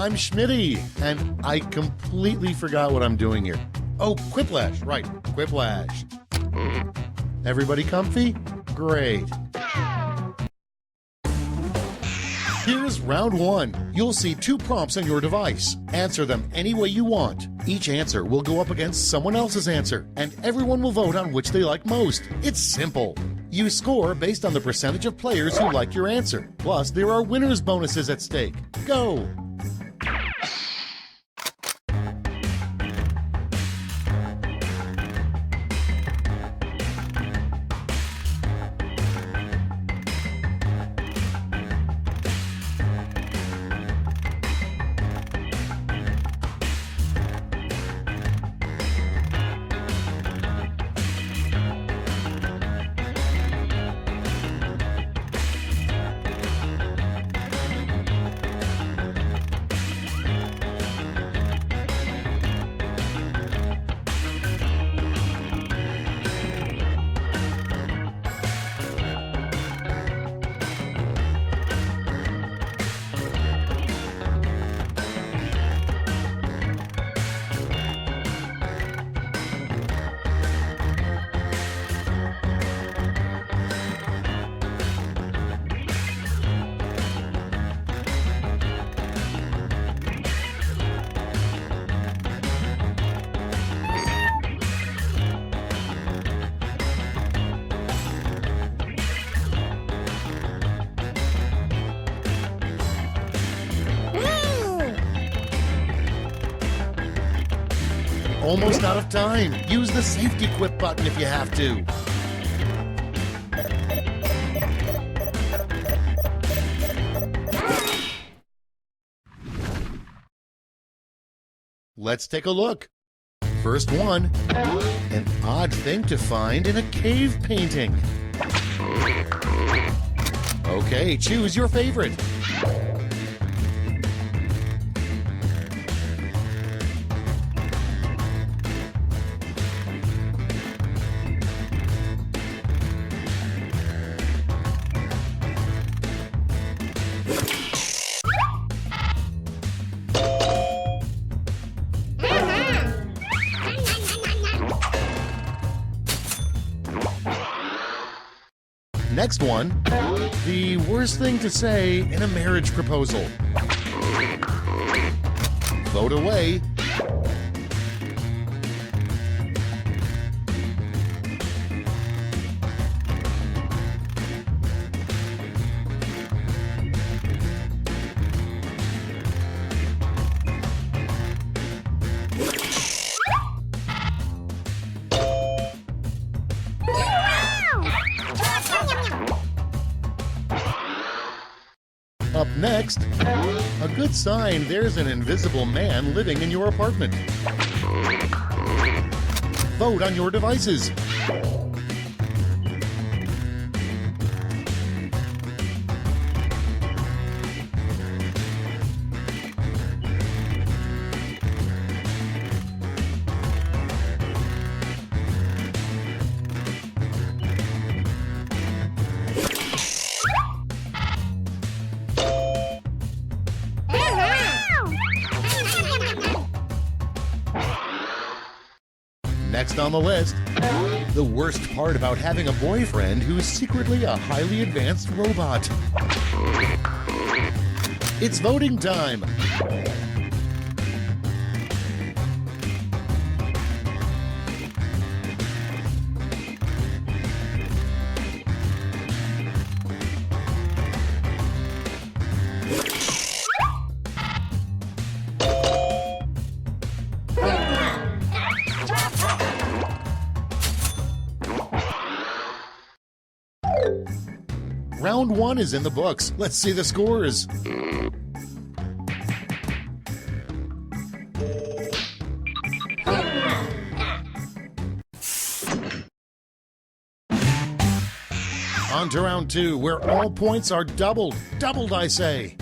I'm Schmitty, and I completely forgot what I'm doing here. Oh, Quiplash, right, Quiplash. Everybody comfy? Great. Here's round one. You'll see 2 prompts on your device. Answer them any way you want. Each answer will go up against someone else's answer, and everyone will vote on which they like most. It's simple. You score based on the percentage of players who like your answer. Plus, there are winners' bonuses at stake. Go! Almost out of time. Use the safety quit button if you have to. Let's take a look. First one, an odd thing to find in a cave painting. Okay, choose your favorite. Next one, the worst thing to say in a marriage proposal. Vote away. Up next, a good sign there's an invisible man living in your apartment. Vote on your devices. Next on the list, the worst part about having a boyfriend who's secretly a highly advanced robot. It's voting time. Round one is in the books. Let's see the scores. On to round two, where all points are doubled. Doubled, I say.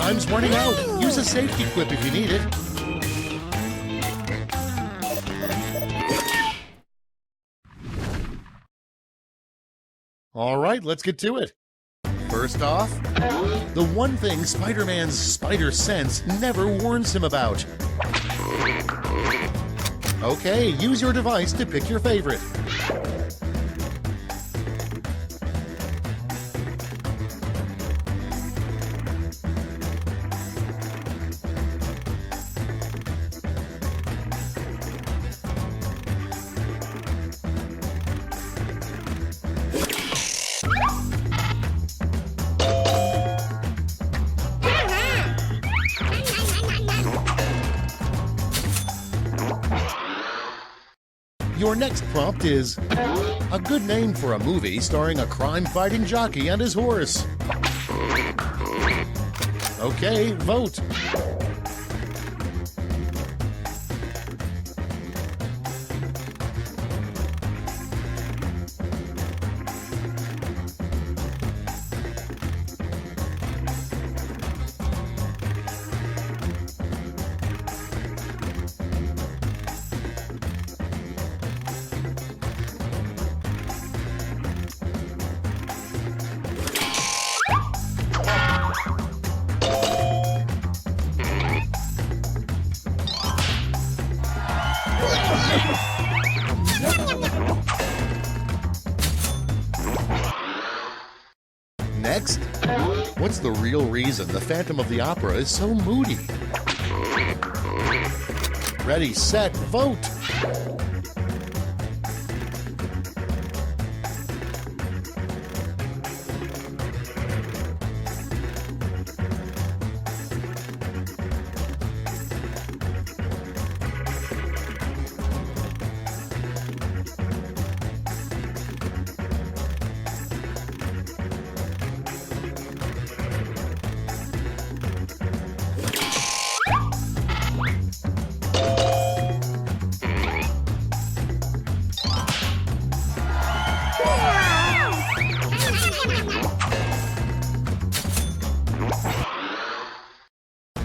Time's running out. Use a safety quip if you need it. All right, let's get to it. First off, the one thing Spider-Man's spider sense never warns him about. Okay, use your device to pick your favorite. Your next prompt is a good name for a movie starring a crime-fighting jockey and his horse. Okay, vote. Next, what's the real reason the Phantom of the Opera is so moody? Ready, set, vote!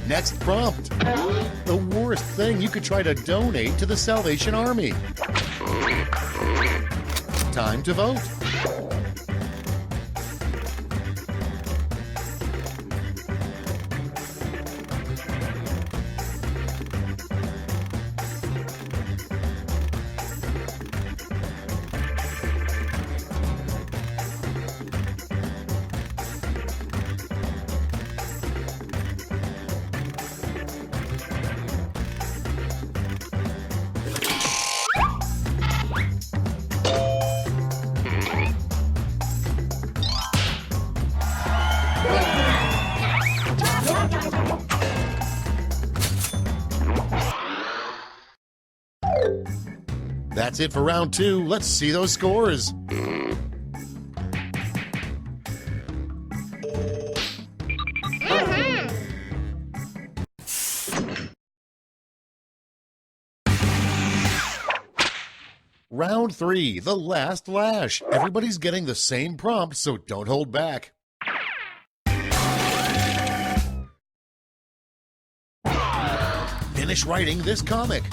Next prompt. The worst thing you could try to donate to the Salvation Army. Time to vote. That's it for round 2. Let's see those scores. Round 3, the last lash. Everybody's getting the same prompt, so don't hold back. Finish writing this comic.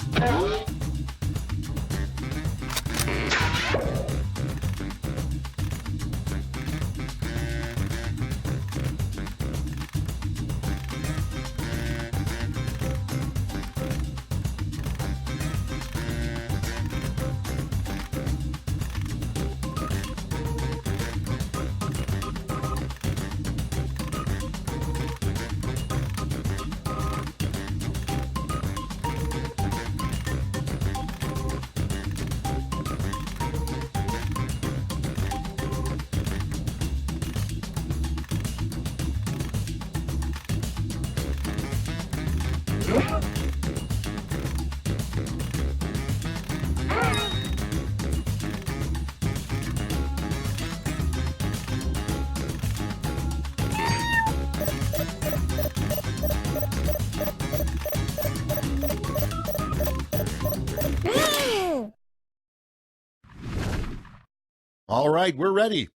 All right, we're ready.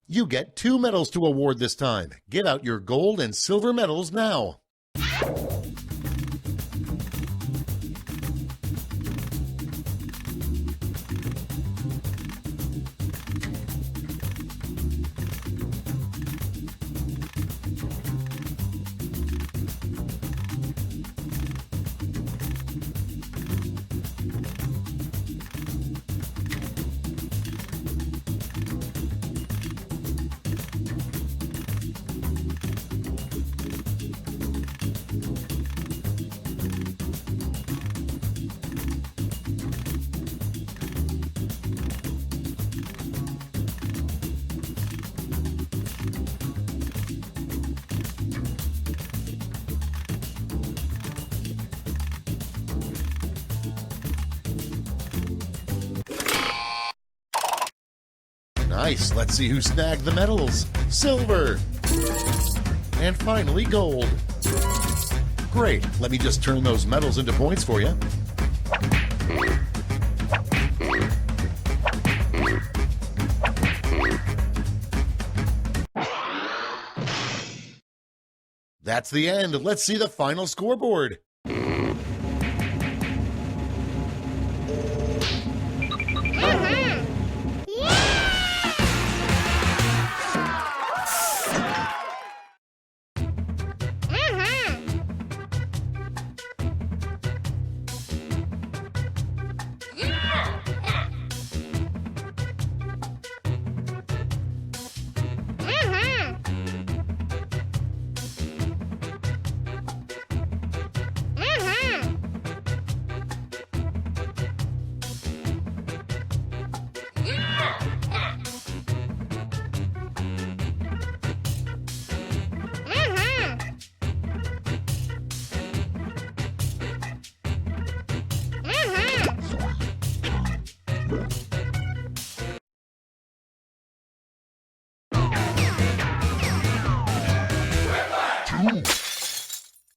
You get 2 medals to award this time. Get out your gold and silver medals now. Nice. Let's see who snagged the medals. Silver. And finally, gold. Great. Let me just turn those medals into points for you. That's the end. Let's see the final scoreboard.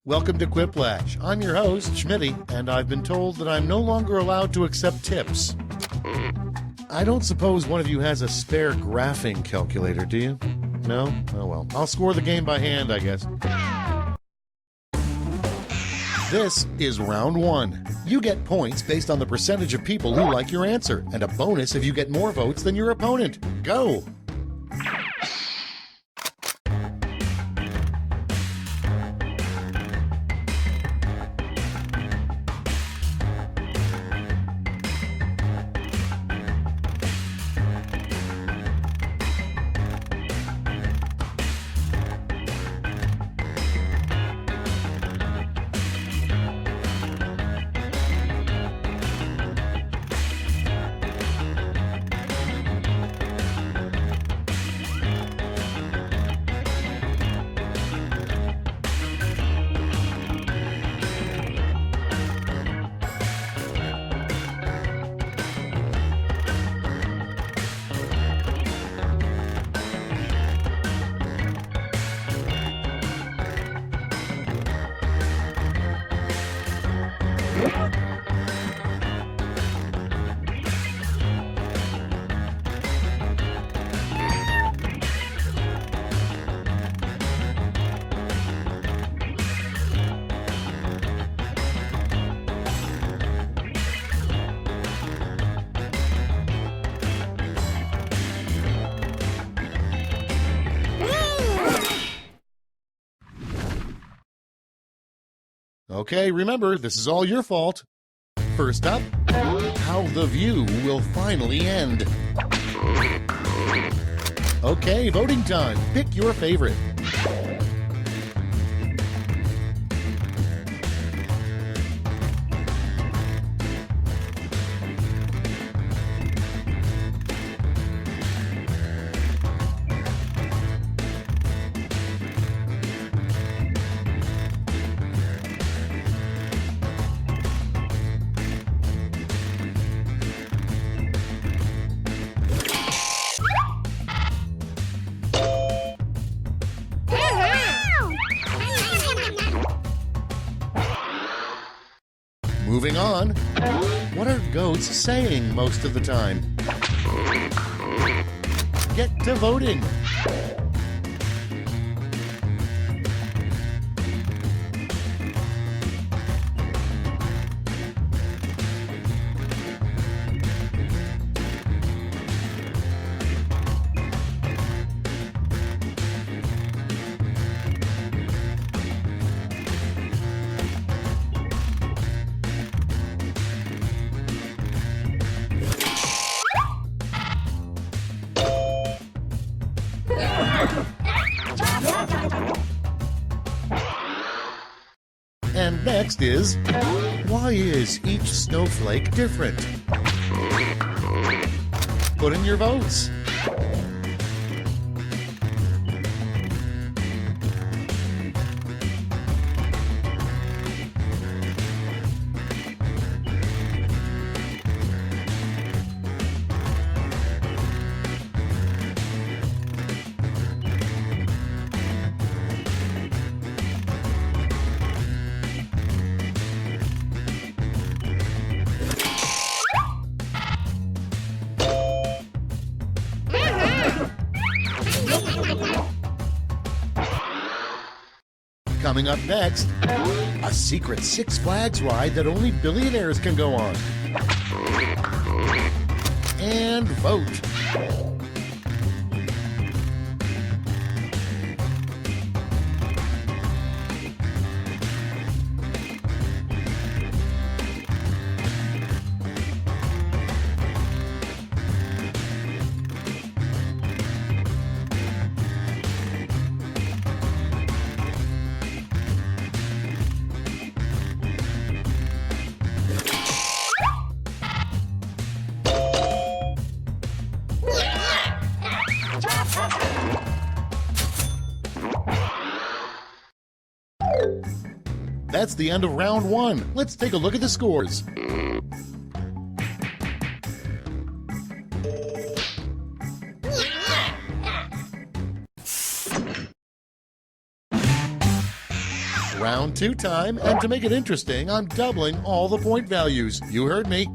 Welcome to Quiplash. I'm your host, Schmitty, and I've been told that I'm no longer allowed to accept tips. I don't suppose one of you has a spare graphing calculator, do you? No? Oh well. I'll score the game by hand, I guess. This is round 1. You get points based on the percentage of people who like your answer, and a bonus if you get more votes than your opponent. Go! Okay, remember, this is all your fault. First up, how the view will finally end. Okay, voting time. Pick your favorite. Moving on. What are goats saying most of the time? get to voting. And next is, why is each snowflake different? Put in your votes. Coming up next, a secret Six Flags ride that only billionaires can go on. And vote. That's the end of round one. Let's take a look at the scores. Round two time, and to make it interesting, I'm doubling all the point values. You heard me.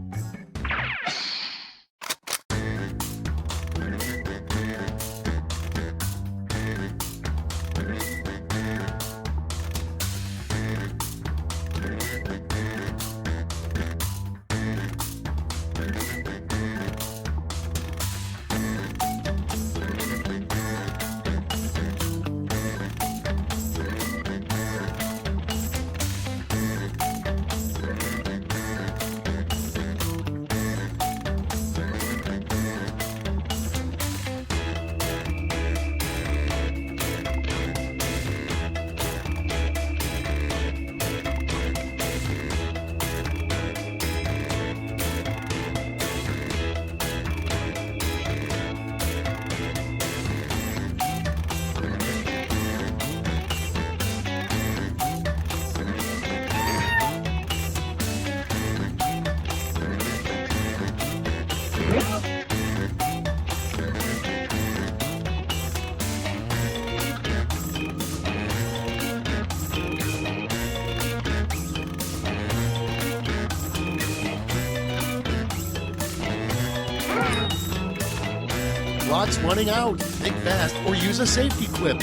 Clock's running out. Think fast or use a safety quip.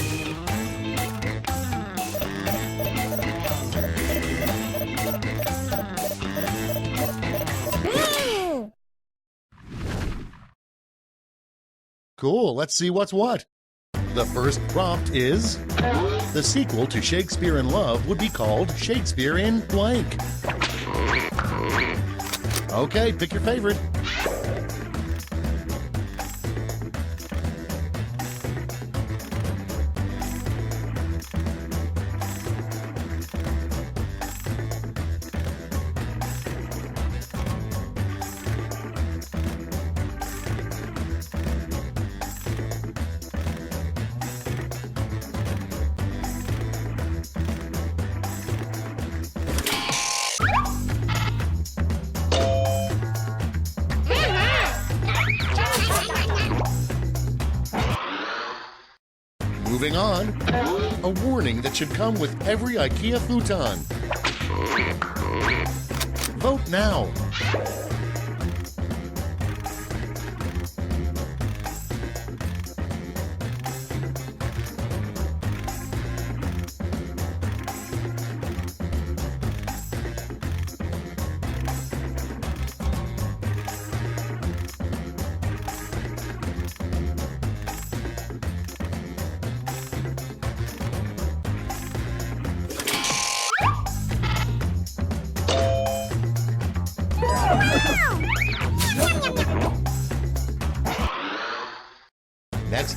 Cool, let's see what's what. The first prompt is, the sequel to Shakespeare in Love would be called Shakespeare in blank. Okay, pick your favorite. Moving on, a warning that should come with every IKEA futon. Vote now.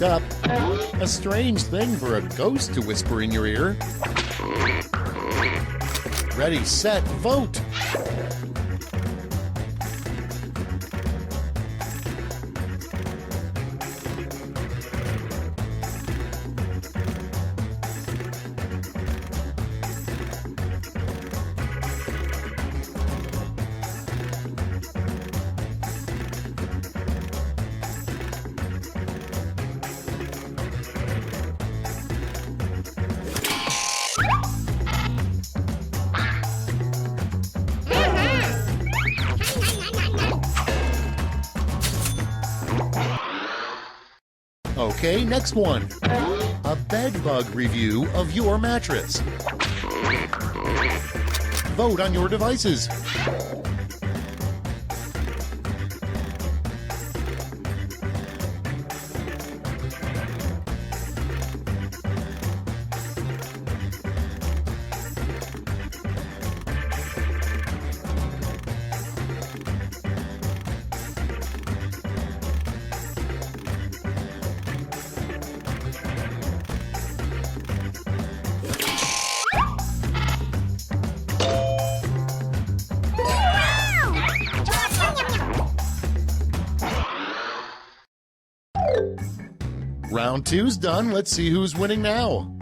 mixed up. A strange thing for a ghost to whisper in your ear. Ready, set, vote! Okay, next one. A bed bug review of your mattress. Vote on your devices. Round two's done. Let's see who's winning now.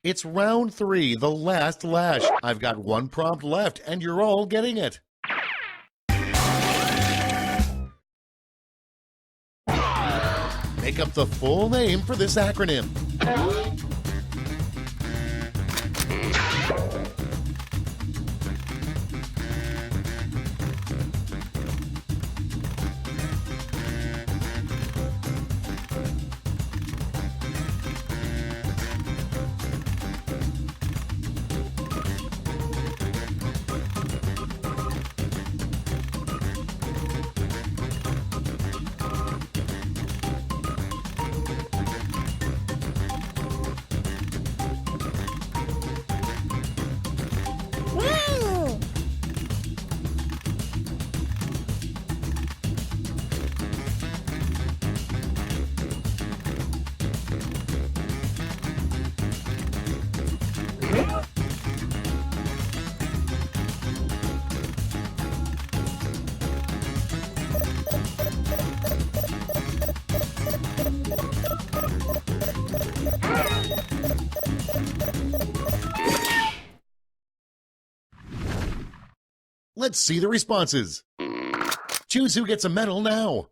It's round three, the last lash. I've got one prompt left, and you're all getting it. Make up the full name for this acronym. Let's see the responses. Choose who gets a medal now.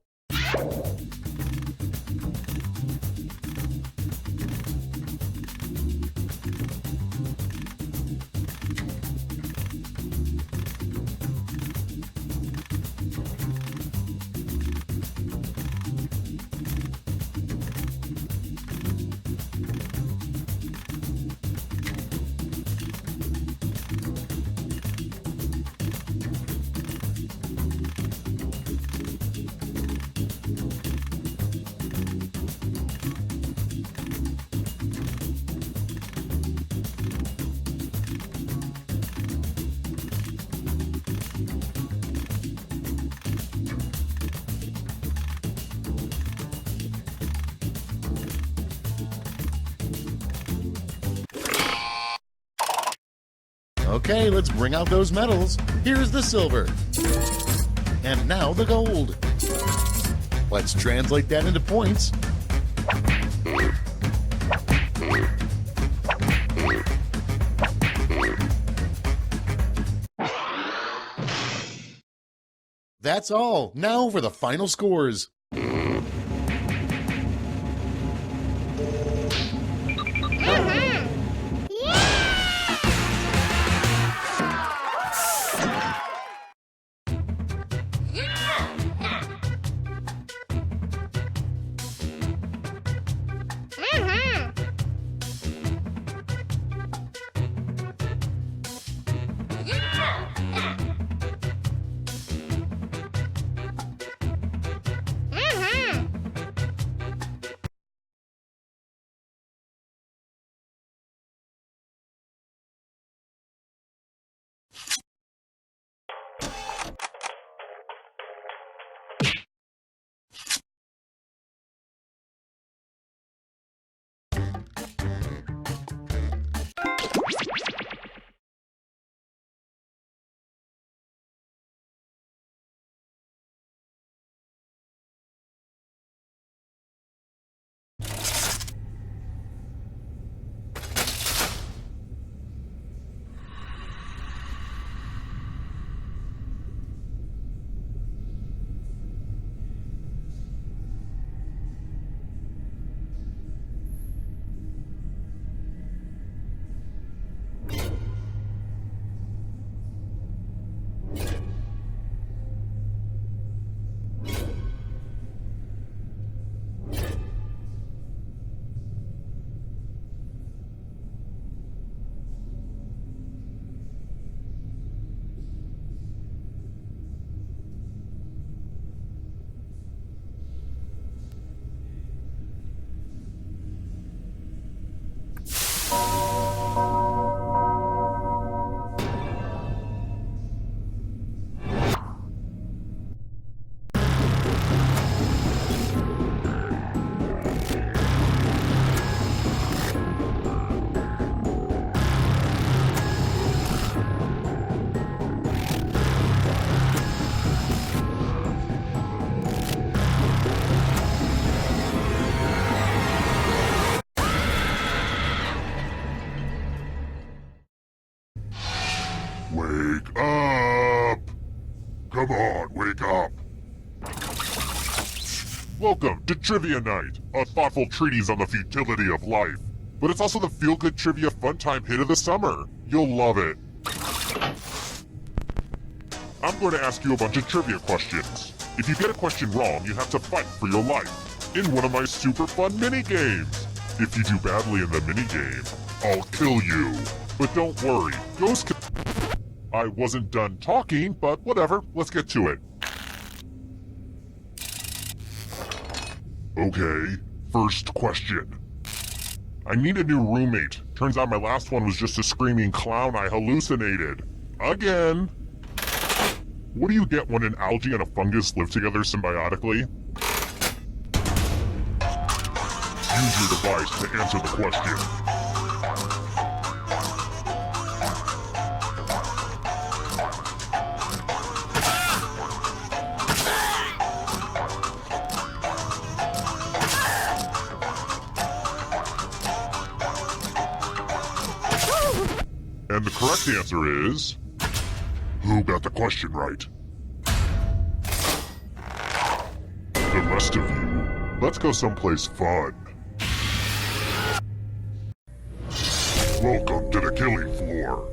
Okay, let's bring out those medals. Here's the silver. And now the gold. Let's translate that into points. That's all. Now for the final scores. Come on, wake up. Welcome to Trivia Night, a thoughtful treatise on the futility of life. But it's also the feel-good trivia fun time hit of the summer. You'll love it. I'm going to ask you a bunch of trivia questions. If you get a question wrong, you have to fight for your life in one of my super fun mini-games. If you do badly in the mini-game, I'll kill you. But don't worry, Ghost can... I wasn't done talking, but whatever, let's get to it. Okay, first question. I need a new roommate. Turns out my last one was just a screaming clown I hallucinated. Again. What do you get when an algae and a fungus live together symbiotically? Use your device to answer the question. And the correct answer is... Who got the question right? The rest of you, let's go someplace fun. Welcome to the killing floor.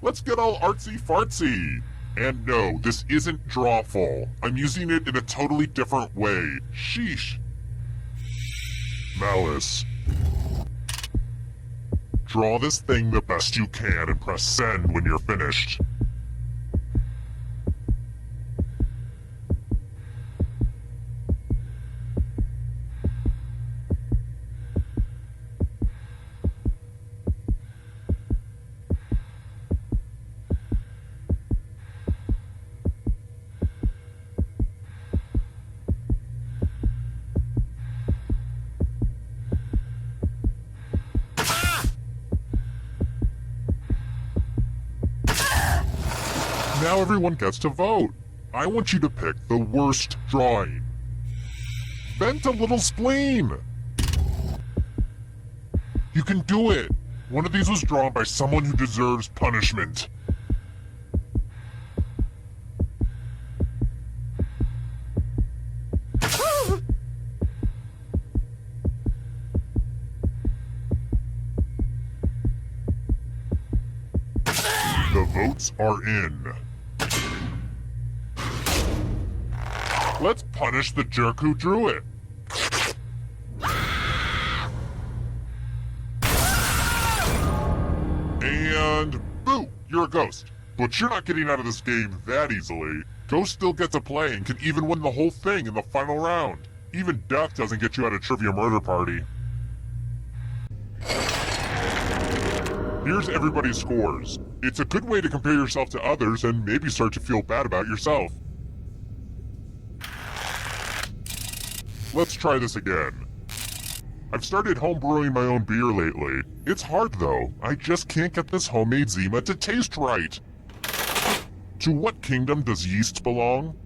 Let's get all artsy-fartsy. And no, this isn't drawful. I'm using it in a totally different way. Sheesh. Malice. Draw this thing the best you can and press send when you're finished. Now everyone gets to vote. I want you to pick the worst drawing. Vent a little spleen. You can do it. One of these was drawn by someone who deserves punishment. The votes are in. Let's punish the jerk who drew it. And boo, you're a ghost. But you're not getting out of this game that easily. Ghosts still get to play and can even win the whole thing in the final round. Even death doesn't get you out of Trivia Murder Party. Here's everybody's scores. It's a good way to compare yourself to others and maybe start to feel bad about yourself. Let's try this again. I've started homebrewing my own beer lately. It's hard though. I just can't get this homemade Zima to taste right. To what kingdom does yeast belong?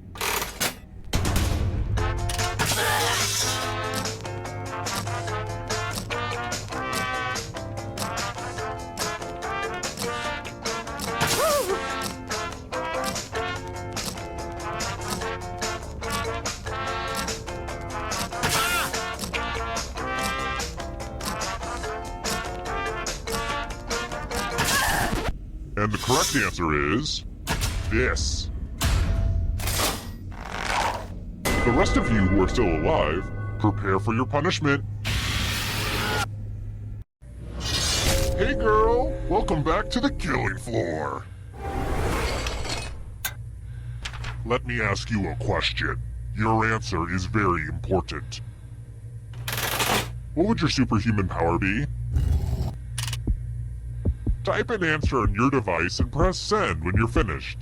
And the correct answer is... this. The rest of you who are still alive, prepare for your punishment. Hey girl, welcome back to the killing floor. Let me ask you a question. Your answer is very important. What would your superhuman power be? Type an answer on your device and press send when you're finished.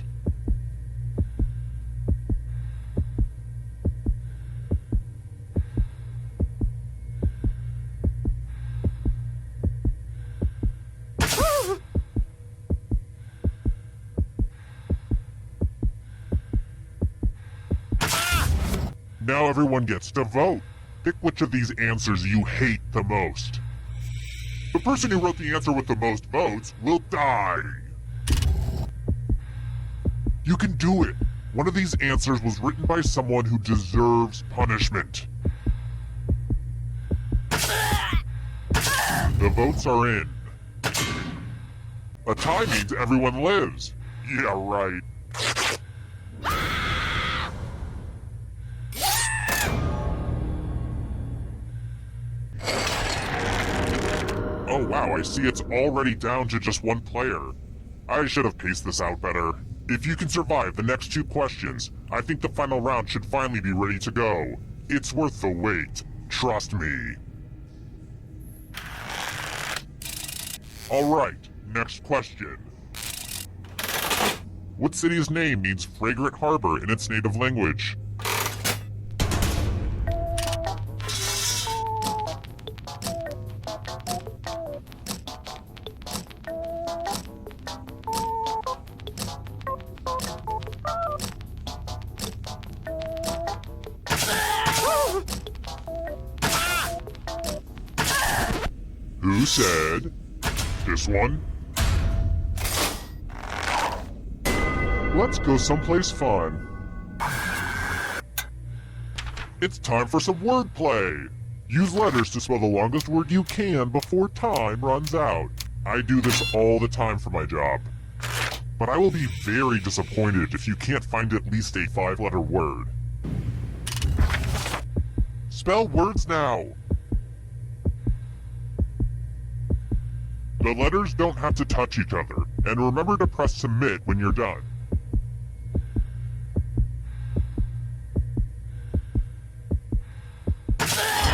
Now everyone gets to vote. Pick which of these answers you hate the most. The person who wrote the answer with the most votes will die. You can do it! One of these answers was written by someone who deserves punishment. The votes are in. A tie means everyone lives. Yeah, right. Oh wow, I see it's already down to just one player. I should have paced this out better. If you can survive the next 2 questions, I think the final round should finally be ready to go. It's worth the wait. Trust me. Alright, next question. What city's name means fragrant harbor in its native language? Who said this one? Let's go someplace fun. It's time for some wordplay. Use letters to spell the longest word you can before time runs out. I do this all the time for my job. But I will be very disappointed if you can't find at least a 5-letter word. Spell words now. The letters don't have to touch each other, and remember to press submit when you're done.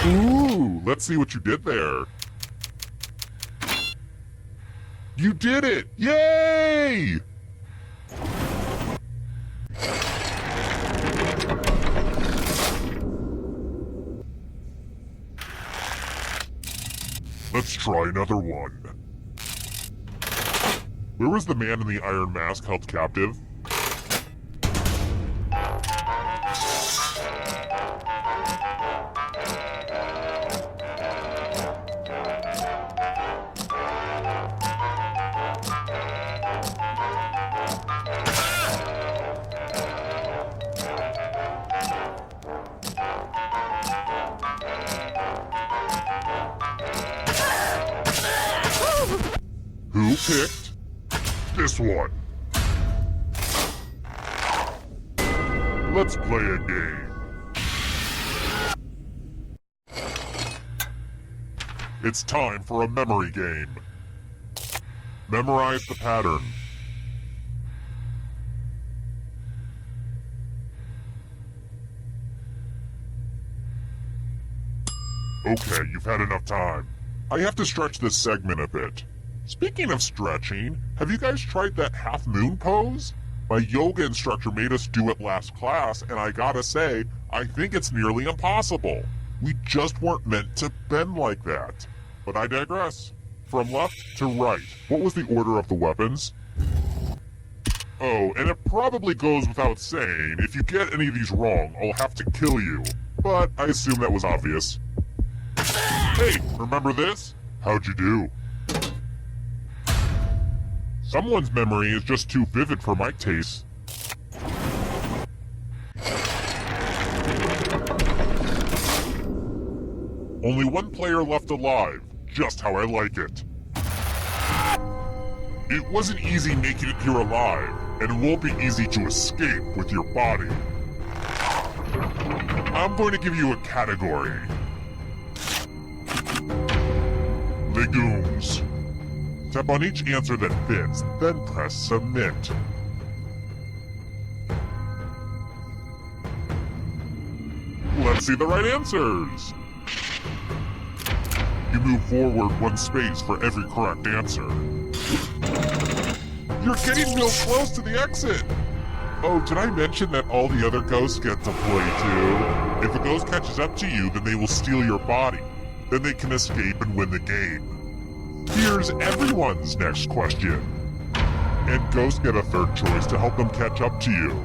Ooh, let's see what you did there. You did it! Yay! Let's try another one. Where was the man in the iron mask held captive? Who picked this one? Let's play a game. It's time for a memory game. Memorize the pattern. Okay, you've had enough time. I have to stretch this segment a bit. Speaking of stretching, have you guys tried that half-moon pose? My yoga instructor made us do it last class, and I gotta say, I think it's nearly impossible. We just weren't meant to bend like that. But I digress. From left to right, what was the order of the weapons? Oh, and it probably goes without saying, if you get any of these wrong, I'll have to kill you. But I assume that was obvious. Hey, remember this? How'd you do? Someone's memory is just too vivid for my taste. Only one player left alive, just how I like it. It wasn't easy making it here alive, and it won't be easy to escape with your body. I'm going to give you a category. Legumes. Tap on each answer that fits, then press submit. Let's see the right answers. You move forward 1 space for every correct answer. You're getting real close to the exit. Oh, did I mention that all the other ghosts get to play too? If a ghost catches up to you, then they will steal your body. Then they can escape and win the game. Here's everyone's next question. And ghosts get a third choice to help them catch up to you.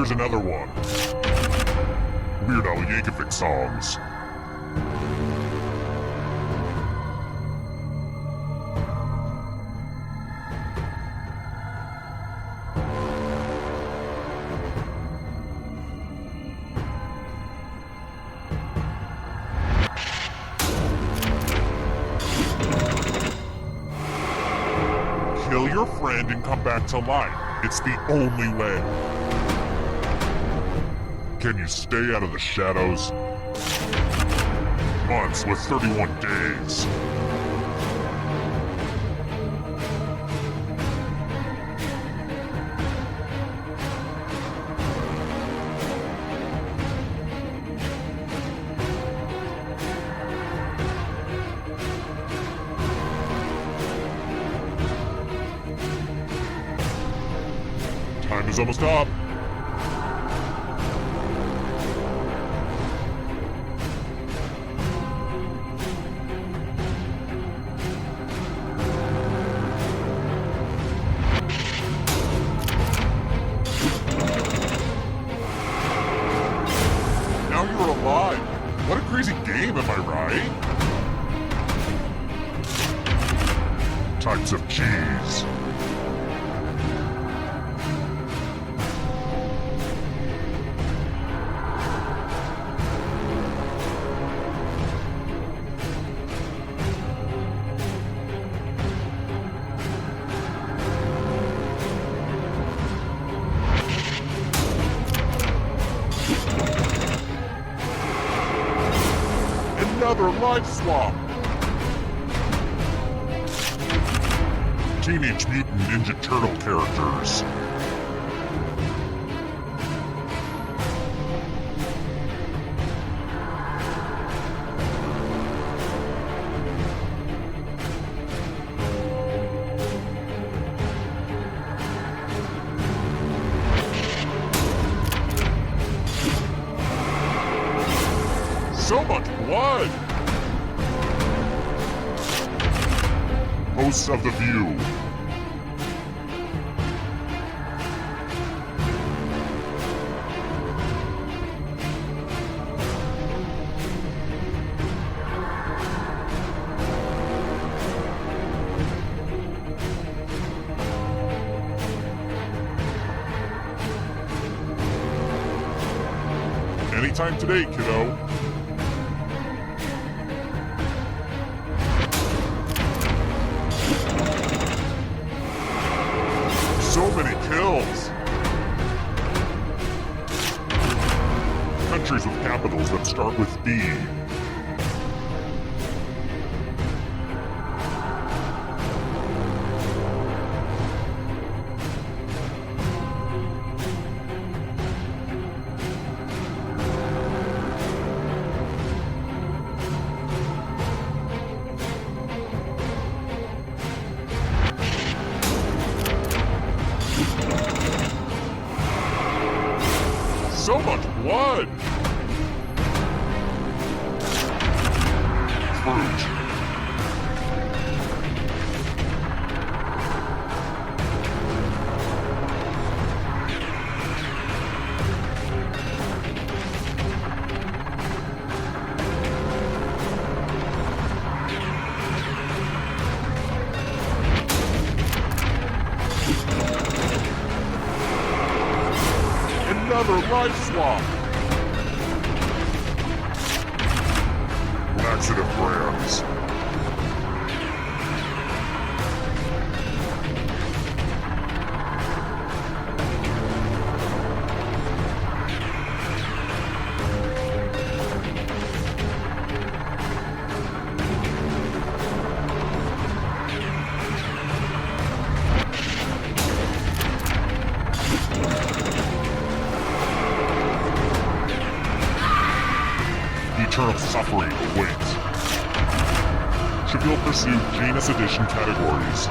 Here's another one. Weird Al Yankovic songs. Kill your friend and come back to life. It's the only way. Can you stay out of the shadows? Months with 31 days. Time is almost up. Now you're alive. What a crazy game, am I right? Types of cheese. Another life swap! Teenage Mutant Ninja Turtle characters. So much blood! Hosts of The View. Anytime today, kiddo. So many kills! Countries with capitals that start with B. So much blood! Fruit. Another life swap! Laxative brands. Eternal suffering awaits. Trivial Pursuit Janus Edition categories.